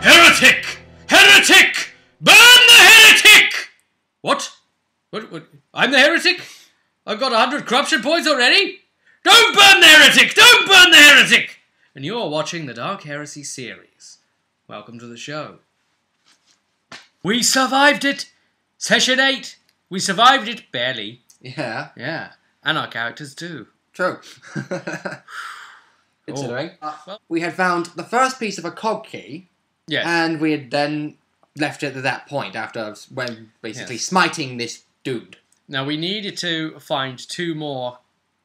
Heretic! Heretic! Burn the heretic! What? What? I'm the heretic? I've got 100 corruption points already? Don't burn the heretic! Don't burn the heretic! And you're watching the Dark Heresy series. Welcome to the show. We survived it! Session 8! We survived it, barely. Yeah. Yeah. And our characters too. True. Considering. We had found the first piece of a cog key. Yes. And we had then left it at that point after basically smiting this dude. Now we needed to find 2 more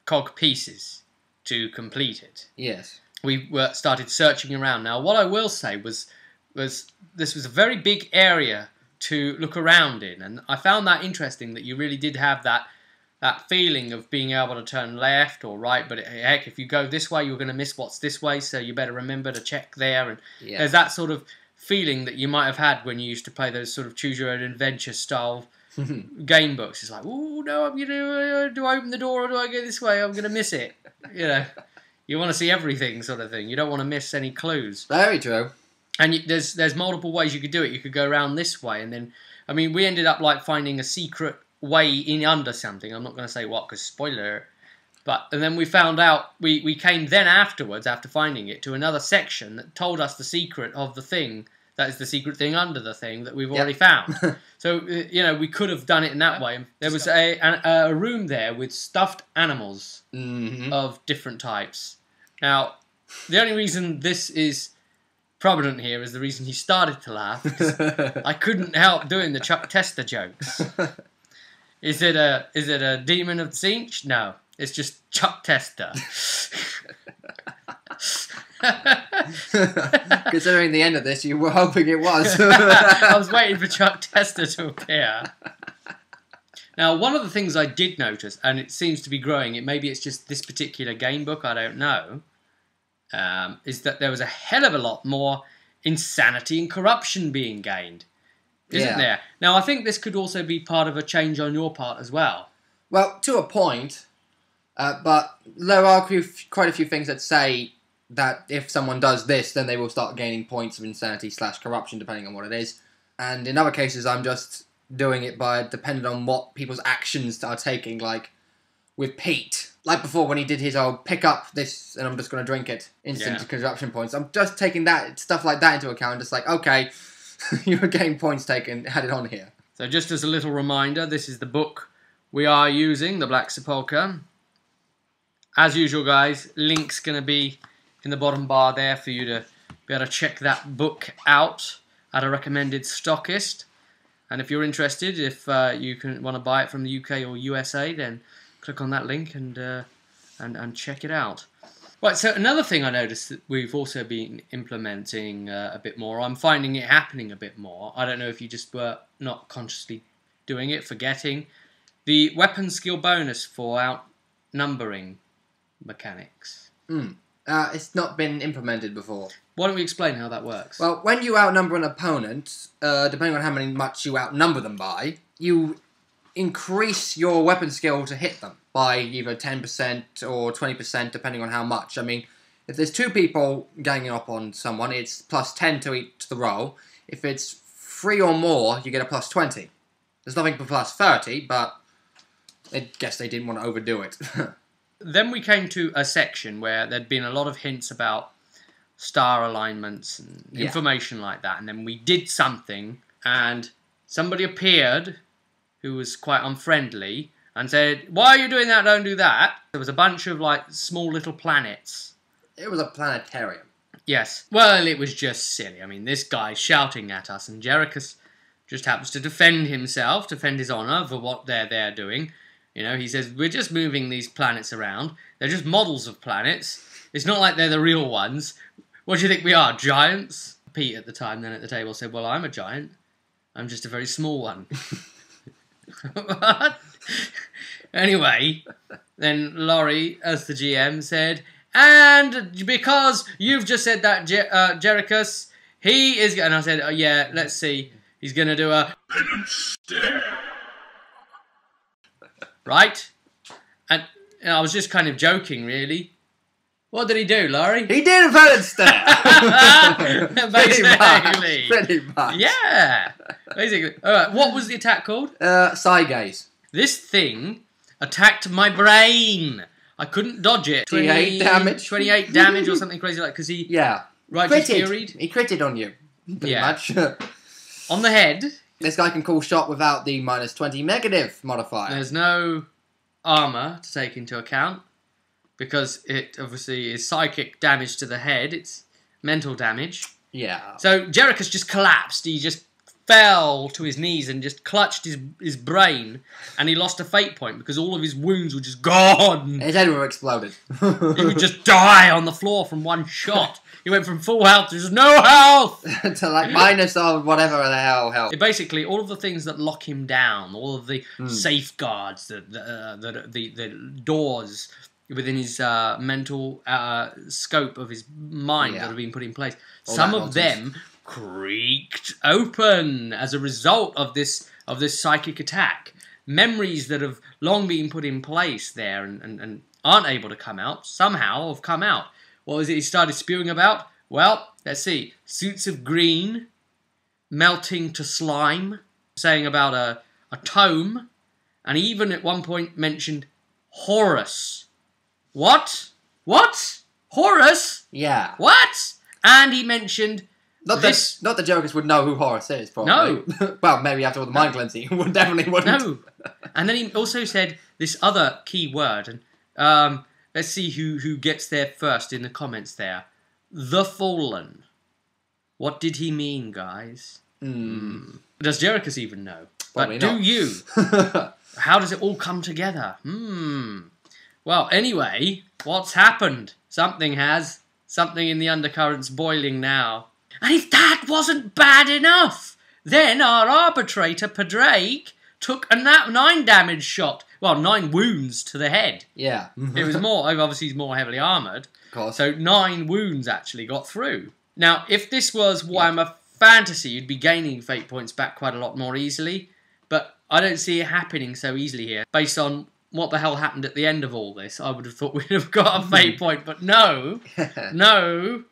cog pieces to complete it. Yes. We started searching around. Now what I will say was this was a very big area to look around in, and I found that interesting that you really did have that feeling of being able to turn left or right, but heck, if you go this way, you're going to miss what's this way, so you better remember to check there. And there's that sort of feeling that you might have had when you used to play those sort of choose-your-own-adventure style game books. It's like, oh, no, I'm going to, do I open the door or do I go this way? I'm going to miss it. You know, you want to see everything sort of thing. You don't want to miss any clues. Very true. And there's multiple ways you could do it. You could go around this way, and then, I mean, we ended up like finding a secret way in under something. I'm not going to say what, because spoiler. And then we found out, we came then afterwards, after finding it, to another section that told us the secret of the thing, that is the secret thing under the thing that we've already found. So, you know, we could have done it in that way. There was a room there with stuffed animals of different types. Now, the only reason this is prominent here is the reason he started to laugh, because I couldn't help doing the Chuck Tester jokes. Is it a demon of the Tzeentch? No, it's just Chuck Tester. Considering the end of this, you were hoping it was. I was waiting for Chuck Tester to appear. Now, one of the things I did notice, and it seems to be growing, maybe it's just this particular game book, I don't know, is that there was a hell of a lot more insanity and corruption being gained. Isn't there? Now, I think this could also be part of a change on your part as well. Well, to a point, but there are quite a few things that say that if someone does this, then they will start gaining points of insanity / corruption, depending on what it is. And in other cases, I'm just doing it by depending on what people's actions are taking, like with Pete. Like before, when he did his old pick up this and I'm just going to drink it, instant corruption points. I'm just taking that stuff like that into account. Just like, okay, you were getting points taken, had it on here. So just as a little reminder, this is the book we are using, the Black Sepulchre. As usual, guys, link's going to be in the bottom bar there for you to be able to check that book out at a recommended stockist. And if you're interested, if you want to buy it from the UK or USA, then click on that link and check it out. Right, so another thing I noticed that we've also been implementing a bit more, I'm finding it happening a bit more. I don't know if you just were not consciously doing it, forgetting. The weapon skill bonus for outnumbering mechanics. It's not been implemented before. Why don't we explain how that works? Well, when you outnumber an opponent, depending on how much you outnumber them by, you increase your weapon skill to hit them by either 10% or 20%, depending on how much. I mean, if there's 2 people ganging up on someone, it's plus 10 to each the roll. If it's 3 or more, you get a plus 20. There's nothing for plus 30, but I guess they didn't want to overdo it. Then we came to a section where there'd been a lot of hints about star alignments and information like that, and then we did something, and somebody appeared who was quite unfriendly and said, "Why are you doing that? Don't do that." There was a bunch of like small little planets. It was a planetarium. Yes. Well, it was just silly. I mean, this guy's shouting at us, and Jerichus just happens to defend himself, defend his honour for what they're doing. You know, he says, we're just moving these planets around. They're just models of planets. It's not like they're the real ones. What do you think we are, giants? Pete at the time then at the table said, well, I'm a giant. I'm just a very small one. What? Anyway, then Laurie, as the GM, said, and because you've just said that, Jerichus, he is... And I said, oh, yeah, let's see. He's going to do a... Right? And I was just kind of joking, really. What did he do, Laurie? He did a balance stare. Basically. Pretty much. Yeah. Basically. All right. What was the attack called? Side gaze. This thing attacked my brain. I couldn't dodge it. 28 damage. 28 damage or something crazy like because he righteous furied. He critted on you. Pretty much. On the head. This guy can call shot without the -20 negative modifier. There's no armor to take into account because it obviously is psychic damage to the head. It's mental damage. Yeah. So Jerichus just collapsed. He just fell to his knees and just clutched his brain, and he lost a fate point because all of his wounds were just gone. His head would have exploded. He would just die on the floor from one shot. He went from full health to just no health! to like minus of whatever the hell health. Basically, all of the things that lock him down, all of the safeguards, the doors within his mental scope of his mind that have been put in place, some of them creaked open as a result of this psychic attack. Memories that have long been put in place there and aren't able to come out, somehow have come out. What was it he started spewing about? Well, let's see. Suits of green, melting to slime, saying about a tome, and he even at one point mentioned Horus. What? What? Horus? Yeah. What? And he mentioned not the Jokers would know who Horus is, probably. No. Well, maybe after all the mind cleansing, he definitely wouldn't. No. And then he also said this other key word, and let's see who gets there first in the comments there. The Fallen. What did he mean, guys? Does Jerichus even know? Probably but not. Do you? How does it all come together? Well, anyway, what's happened? Something has. Something in the undercurrent's boiling now. And if that wasn't bad enough, then our arbitrator, Padraig, took a 9 damage shot. Well, 9 wounds to the head. Yeah. It was more, obviously he's more heavily armoured. Of course. So 9 wounds actually got through. Now, if this was Warhammer Fantasy, you'd be gaining fate points back quite a lot more easily. But I don't see it happening so easily here. Based on what the hell happened at the end of all this, I would have thought we'd have got a fate point. But no. No.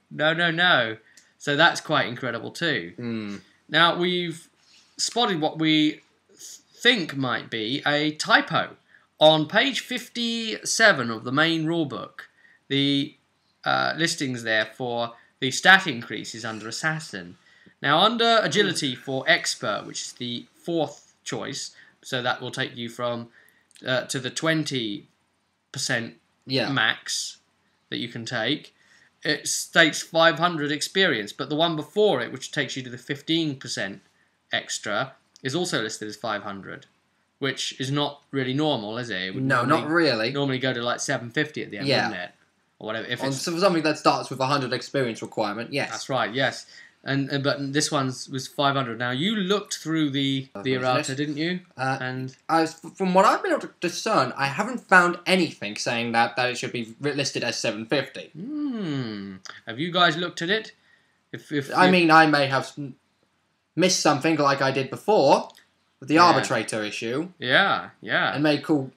So that's quite incredible too. Now, we've spotted what we think might be a typo. On page 57 of the main rulebook, the listings there for the stat increases under Assassin. Now, under Agility for Expert, which is the 4th choice, so that will take you from to the 20% max that you can take, it states 500 experience, but the one before it, which takes you to the 15% extra, is also listed as 500, which is not really normal, is it? It would not really. Normally go to like 750 at the end, wouldn't it? Or whatever. If it's for something that starts with 100 experience requirement, yes. That's right, yes. But this one was 500. Now, you looked through the errata, didn't you? From what I've been able to discern, I haven't found anything saying that it should be listed as 750. Have you guys looked at it? I mean, I may have missed something like I did before with the arbitrator issue. Yeah. And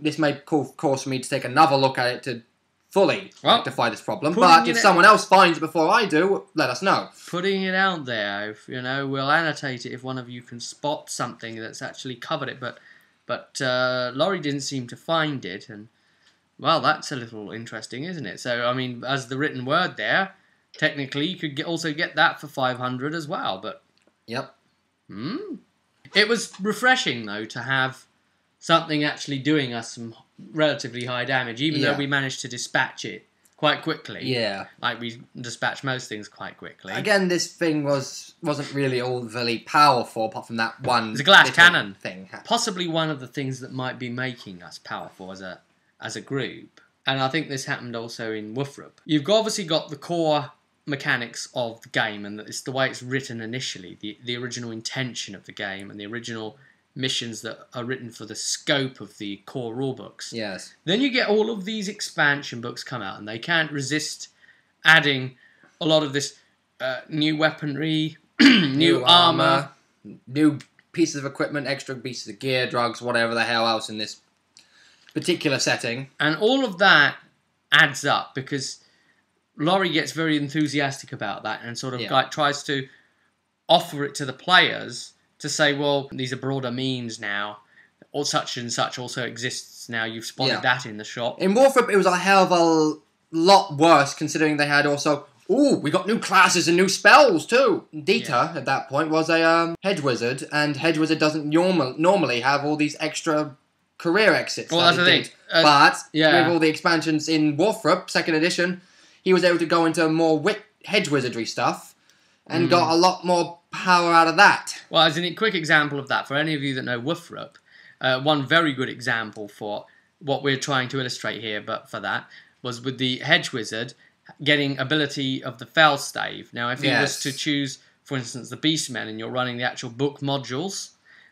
this may cause for me to take another look at it to fully rectify this problem. But if someone else finds it before I do, let us know. Putting it out there, we'll annotate it if one of you can spot something that's actually covered it. But Laurie didn't seem to find it, and well, that's a little interesting, isn't it? So I mean, as the written word there, technically you could also get that for 500 as well. But yep. It was refreshing though to have something actually doing us some relatively high damage, even though we managed to dispatch it quite quickly. Yeah. Like we dispatch most things quite quickly. Again, this thing wasn't really overly powerful, apart from that one. It's a glass cannon thing. Possibly one of the things that might be making us powerful as a group. And I think this happened also in Wolfrup. You've obviously got the core mechanics of the game, and it's the way it's written initially, the original intention of the game, and the original missions that are written for the scope of the core rulebooks. Yes. Then you get all of these expansion books come out, and they can't resist adding a lot of this new weaponry, new armor, new pieces of equipment, extra pieces of gear, drugs, whatever the hell else in this particular setting. And all of that adds up because Laurie gets very enthusiastic about that and sort of Yeah. like tries to offer it to the players to say, well, these are broader means now, or such and such also exists now. You've spotted that in the shop. In Warframe, it was a hell of a lot worse, considering they had also... Ooh, we got new classes and new spells, too! Dita, at that point, was a hedge wizard, and hedge wizard doesn't normally have all these extra career exits. Well, that's the thing. But with all the expansions in Warframe, 2nd edition, he was able to go into more hedge wizardry stuff, and got a lot more power out of that. Well, as a quick example of that, for any of you that know Wolfrup, one very good example for what we're trying to illustrate here, but for that, was with the hedge wizard getting ability of the Felstave. Now, if he was to choose, for instance, the Beastmen, and you're running the actual book modules,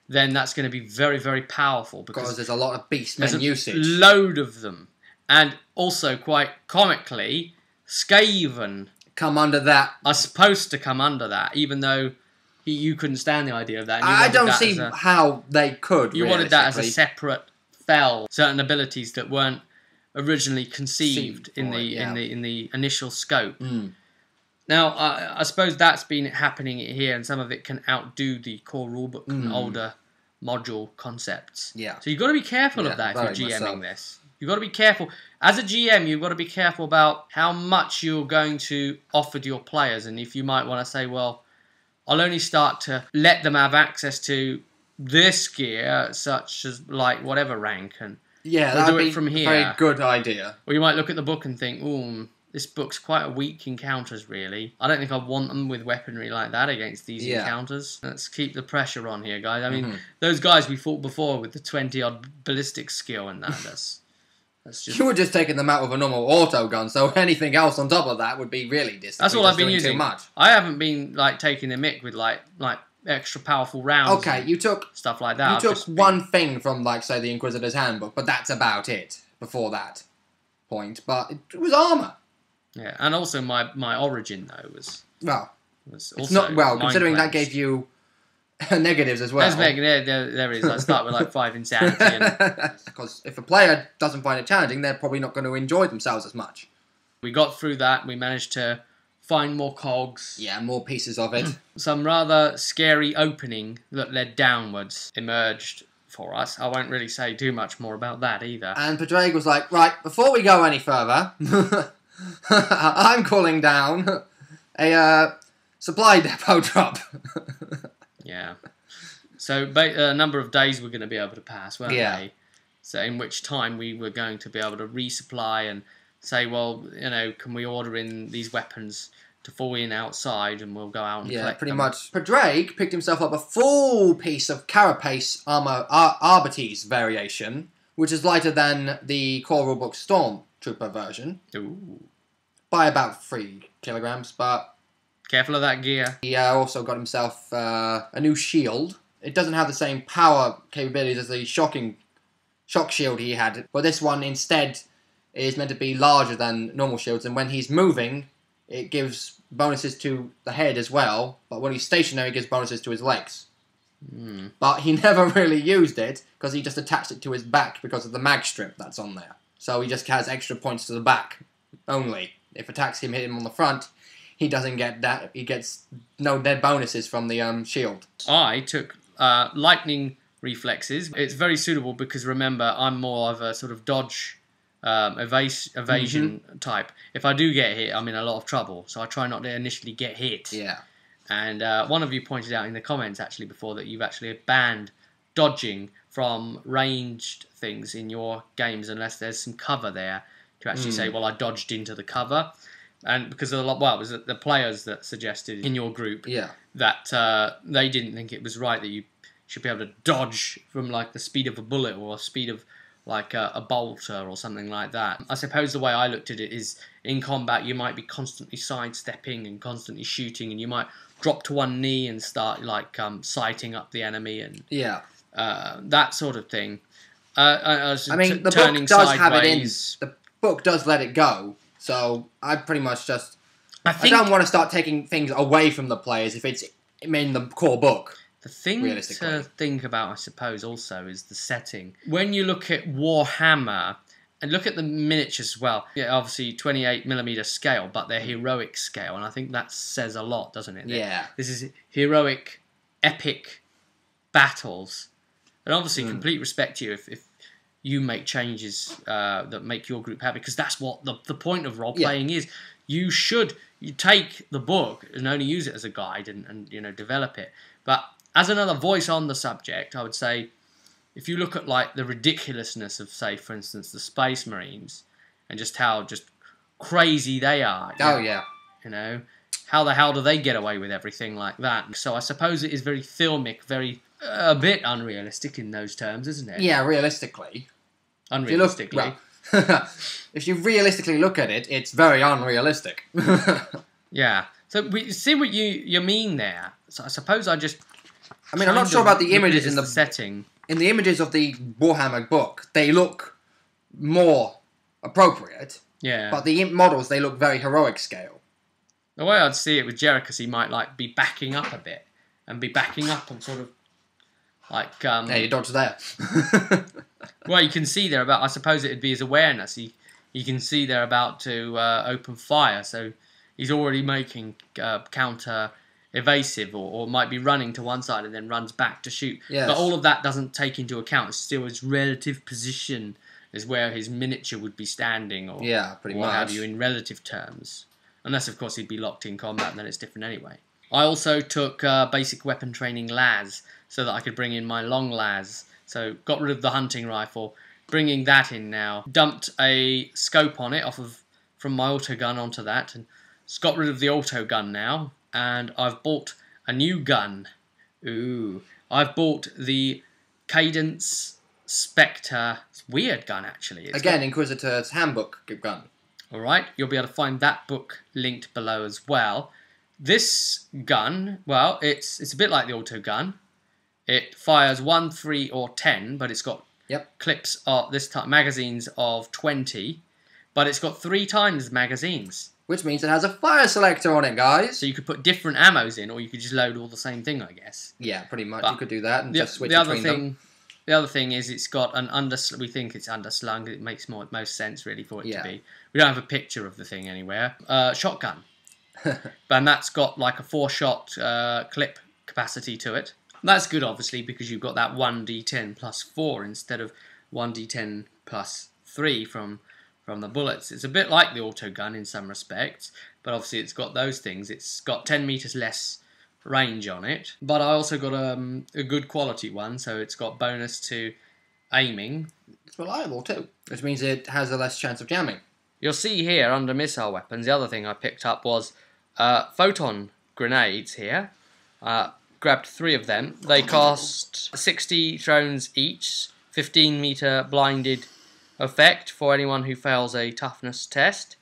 then that's going to be very, very powerful. Because there's a lot of Beastmen usage. Load of them. And also, quite comically, Skaven come under that. Are supposed to come under that, even though you couldn't stand the idea of that. And I don't see how they could. You wanted that as a separate fel. Certain abilities that weren't originally conceived in the initial scope. Now, I suppose that's been happening here, and some of it can outdo the core rulebook and older module concepts. Yeah. So you've got to be careful of that if you're GMing this. You've got to be careful. As a GM, you've got to be careful about how much you're going to offer to your players, and if you might want to say, well, I'll only start to let them have access to this gear, such as like whatever rank, and that would do be it from here. A very good idea. Or you might look at the book and think, ooh, this book's quite a weak encounters, really. I don't think I want them with weaponry like that against these encounters. Let's keep the pressure on here, guys. I mean, those guys we fought before with the 20-odd ballistic skill and that, that's just... You were just taking them out with a normal auto gun, so anything else on top of that would be really distant. That's all I've been using. Too much. I haven't been like taking the mick with like extra powerful rounds. Okay, you took stuff like that. You took one thing from like say the Inquisitor's Handbook, but that's about it. Before that point, but it was armor. Yeah, and also my origin though was it's not considering that gave you negatives as well. There is. I start with like 5 insanity. Because if a player doesn't find it challenging, they're probably not going to enjoy themselves as much. We got through that. We managed to find more cogs. Yeah, more pieces of it. Some rather scary opening that led downwards emerged for us. I won't really say too much more about that either. And Padraig was like, right, before we go any further, I'm calling down a supply depot drop. Yeah. So a number of days we're going to be able to pass, weren't they? So in which time we were going to be able to resupply and say, well, can we order in these weapons to fall in outside and we'll go out and collect pretty them. much. Padraig picked himself up a full piece of Carapace armor Arbites variation, which is lighter than the core rulebook Stormtrooper version. Ooh. By about 3 kilograms, but... Careful of that gear. He also got himself a new shield. It doesn't have the same power capabilities as the shock shield he had, but this one instead is meant to be larger than normal shields, and when he's moving, it gives bonuses to the head as well, but when he's stationary, it gives bonuses to his legs. But he never really used it, because he just attached it to his back because of the mag strip that's on there. So he just has extra points to the back only. If attacks hit him on the front, he doesn't get that. He gets no dead bonuses from the shield. I took lightning reflexes. It's very suitable because, remember, I'm more of a sort of dodge evasion type. If I do get hit, I'm in a lot of trouble, so I try not to initially get hit. Yeah. And one of you pointed out in the comments actually before that you've actually banned dodging from ranged things in your games unless there's some cover there to actually say, well, I dodged into the cover. And because of it was the players that suggested in your group that they didn't think it was right that you should be able to dodge from like the speed of a bullet or speed of like a bolter or something like that. I suppose the way I looked at it is in combat you might be constantly sidestepping and constantly shooting, and you might drop to one knee and start like sighting up the enemy and that sort of thing. I mean, the book does have it in. The book does let it go. So I pretty much just... I don't want to start taking things away from the players if it's in the core book. The thing to think about, I suppose, also is the setting. When you look at Warhammer, And look at the miniatures as well. Yeah, obviously 28mm scale, but they're heroic scale, and I think that says a lot, doesn't it? Yeah. This is heroic, epic battles. And obviously, complete respect to you if you make changes that make your group happy, because that's what the point of role-playing is. You take the book and only use it as a guide and you know, develop it. But as another voice on the subject, I would say, if you look at like the ridiculousness of, say, for instance, the Space Marines, and just how just crazy they are. Oh, yeah. You know, how the hell do they get away with everything like that? So I suppose it is very filmic, a bit unrealistic in those terms, isn't it? Yeah, realistically. Unrealistically. If you realistically look at it, it's very unrealistic. Yeah. So we see what you mean there. So I suppose I mean, I'm not sure about the images in the setting. In the images of the Warhammer book, they look more appropriate. Yeah. But the imp models, they look very heroic scale. The way I'd see it with Jericho, he might like be backing up a bit, and be backing up and sort of like. Hey, your dog's there. Well, you can see they're about. I suppose it'd be his awareness. You can see they're about to open fire, so he's already making counter evasive, or might be running to one side and then runs back to shoot. Yes. But all of that doesn't take into account. It's still his relative position is where his miniature would be standing, or pretty what much. have you, in relative terms. Unless, of course, he'd be locked in combat, and then it's different anyway. I also took basic weapon training las, so that I could bring in my long las. So got rid of the hunting rifle, bringing that in now. Dumped a scope on it from my auto gun onto that, and got rid of the auto gun now. And I've bought a new gun. Ooh, I've bought the Cadence Spectre. It's a weird gun, actually. Again, Inquisitor's Handbook gun. All right, you'll be able to find that book linked below as well. This gun, well, it's a bit like the auto gun. It fires 1, 3, or 10, but it's got clips of this time magazines of 20, but it's got 3 times magazines. Which means it has a fire selector on it, guys. So you could put different ammos in, or you could just load all the same thing, I guess. Yeah, pretty much. But you could do that and just switch between them. The other thing is it's got an we think it's underslung. It makes most sense, really, for it to be. We don't have a picture of the thing anywhere. Shotgun. And that's got like a 4-shot clip capacity to it. That's good, obviously, because you've got that 1d10 plus 4 instead of 1d10 plus 3 from the bullets. It's a bit like the auto gun in some respects, but obviously it's got those things. It's got 10 meters less range on it, but I also got a good quality one, so it's got bonus to aiming. It's reliable too, which means it has a less chance of jamming. You'll see here under missile weapons, the other thing I picked up was photon grenades here. Grabbed 3 of them. They cost 60 thrones each, 15-meter blinded effect for anyone who fails a toughness test.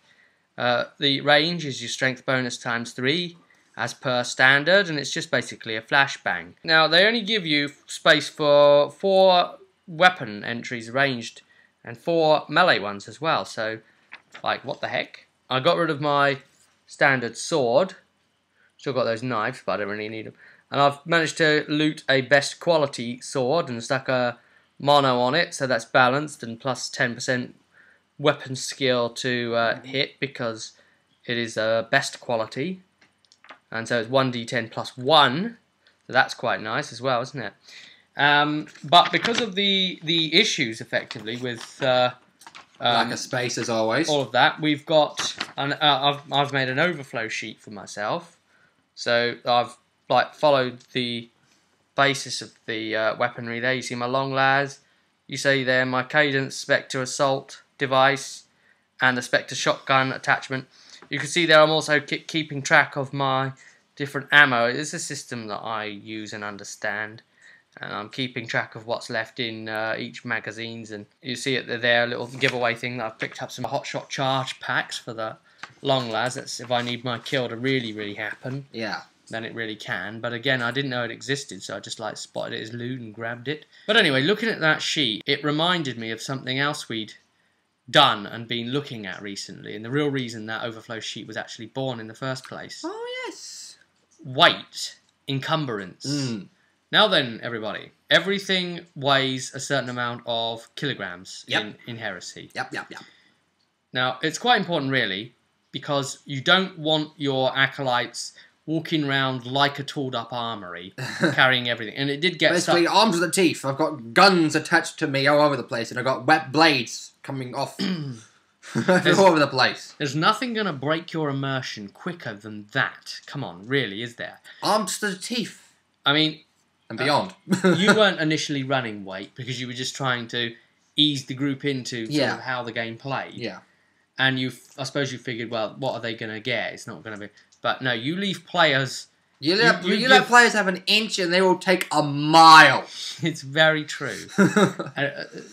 The range is your strength bonus times 3 as per standard, and it's just basically a flashbang. Now they only give you space for 4 weapon entries ranged and 4 melee ones as well, so like what the heck. I got rid of my standard sword, still got those knives but I don't really need them, and I've managed to loot a best quality sword and stuck a mono on it, so that's balanced and plus 10% weapon skill to hit because it is best quality, and so it's 1d10 plus 1, so that's quite nice as well, isn't it? But because of the issues effectively with lack of space as always, all of that, we've got I've made an overflow sheet for myself, so I've like followed the basis of the weaponry there. You see my long las, you see there my Cadence Spectre assault device and the Spectre shotgun attachment. You can see there I'm also keeping track of my different ammo. It's a system that I use and understand, and I'm keeping track of what's left in each magazines. And you see it there, a little giveaway thing that I've picked up some hotshot charge packs for the long las. That's if I need my kill to really happen. Yeah. Then it really can. But again, I didn't know it existed, so I just like spotted it as loot and grabbed it. But anyway, looking at that sheet, it reminded me of something else we'd done and been looking at recently, and the real reason that overflow sheet was actually born in the first place. Oh yes. Weight encumbrance. Now then, everybody, everything weighs a certain amount of kilograms in Heresy. Yep. Now, it's quite important, really, because you don't want your acolytes walking around like a tooled-up armory, carrying everything. And it did get... Basically, arms to the teeth. I've got guns attached to me all over the place, and I've got wet blades coming off all over the place. There's nothing going to break your immersion quicker than that. Come on, really, is there? Arms to the teeth. I mean... And beyond. You weren't initially running weight, because you were just trying to ease the group into sort of how the game played. Yeah. And I suppose you figured, well, what are they going to get? It's not going to be... But no, you leave players... You let players have an inch and they will take a mile. It's very true.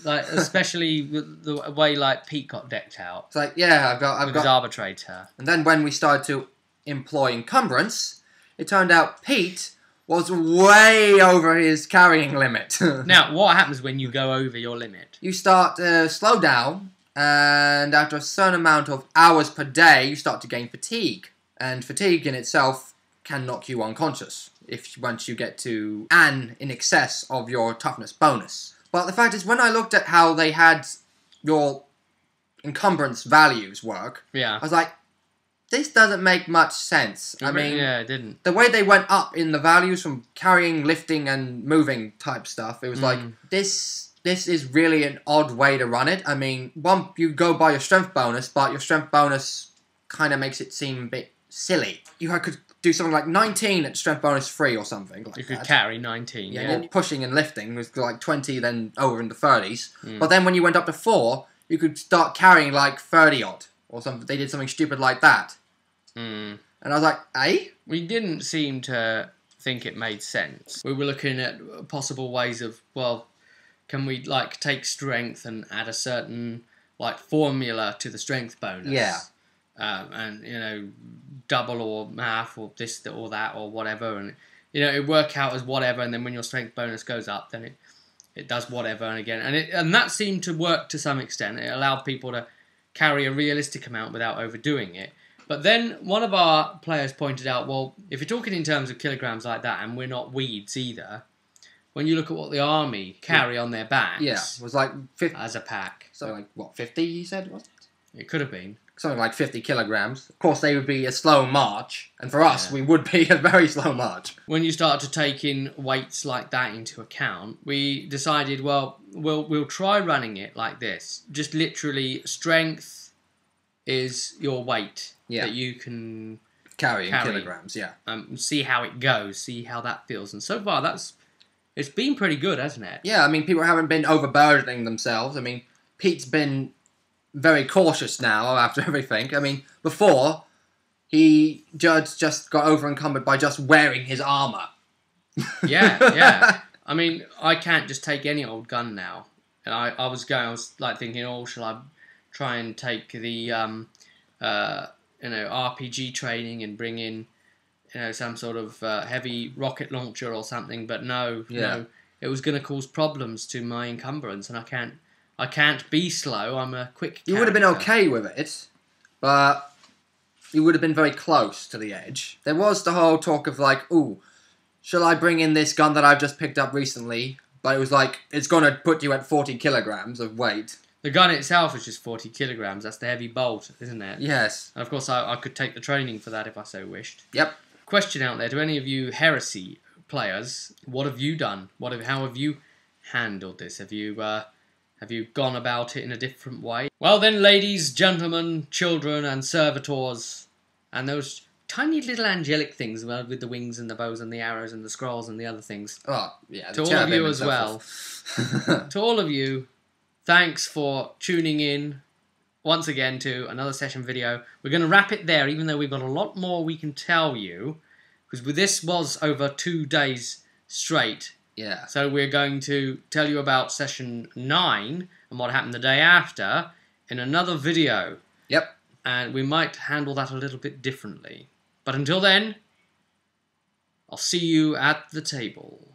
Like, especially the way like Pete got decked out. It's like, yeah, I've got... his arbitrator. And then when we started to employ encumbrance, it turned out Pete was way over his carrying limit. Now, what happens when you go over your limit? You start to slow down, and after a certain amount of hours per day, you start to gain fatigue. And fatigue in itself can knock you unconscious once you get to an in excess of your toughness bonus. But the fact is, when I looked at how they had your encumbrance values work, I was like, this doesn't make much sense. I mean, yeah, it didn't. The way they went up in the values from carrying, lifting, and moving type stuff, it was like, this is really an odd way to run it. I mean, you go by your strength bonus, but your strength bonus kind of makes it seem a bit silly. You could do something like 19 at strength bonus 3 or something like that. You could carry 19, yeah. And pushing and lifting was like 20, then over in the 30s. But then when you went up to 4, you could start carrying like 30 odd or something. They did something stupid like that. And I was like, eh? We didn't seem to think it made sense. We were looking at possible ways of, well, can we like take strength and add a certain like formula to the strength bonus? Yeah. And, you know, double or half or this or that or whatever. And, you know, it work out as whatever. And then when your strength bonus goes up, then it does whatever. And again, and that seemed to work to some extent. It allowed people to carry a realistic amount without overdoing it. But then one of our players pointed out, well, if you're talking in terms of kilograms like that, and we're not weeds either, when you look at what the army carry on their backs... Yeah, it was like 50... As a pack. So like, what, 50 you said, was it? It could have been. Something like 50 kilograms. Of course, they would be a slow march. And for us, we would be a very slow march. When you start to take in weights like that into account, we decided, well, we'll try running it like this. Just literally, strength is your weight that you can carry in kilograms, see how it goes, see how that feels. And so far, it's been pretty good, hasn't it? Yeah, I mean, people haven't been overburdening themselves. I mean, Pete's been very cautious now after everything. I mean, before, he just got over-encumbered by just wearing his armour. Yeah. I mean, I can't just take any old gun now. And I was like thinking, oh, shall I try and take the RPG training and bring in some sort of heavy rocket launcher or something? But no, it was going to cause problems to my encumbrance, and I can't be slow. I'm a quick character. You would have been okay with it, but you would have been very close to the edge. There was the whole talk of like, ooh, shall I bring in this gun that I've just picked up recently? But it was like, it's going to put you at 40 kilograms of weight. The gun itself is just 40 kilograms. That's the heavy bolt, isn't it? Yes. And of course, I could take the training for that if I so wished. Yep. Question out there, to any of you Heresy players, what have you done? How have you handled this? Have you gone about it in a different way? Well then, ladies, gentlemen, children, and servitors, and those tiny little angelic things with the wings and the bows and the arrows and the scrolls and the other things. Oh, yeah. To all of you as well. To all of you, thanks for tuning in once again to another session video. We're going to wrap it there, even though we've got a lot more we can tell you, because this was over 2 days straight. Yeah. So we're going to tell you about session 9 and what happened the day after in another video. Yep. And we might handle that a little bit differently. But until then, I'll see you at the table.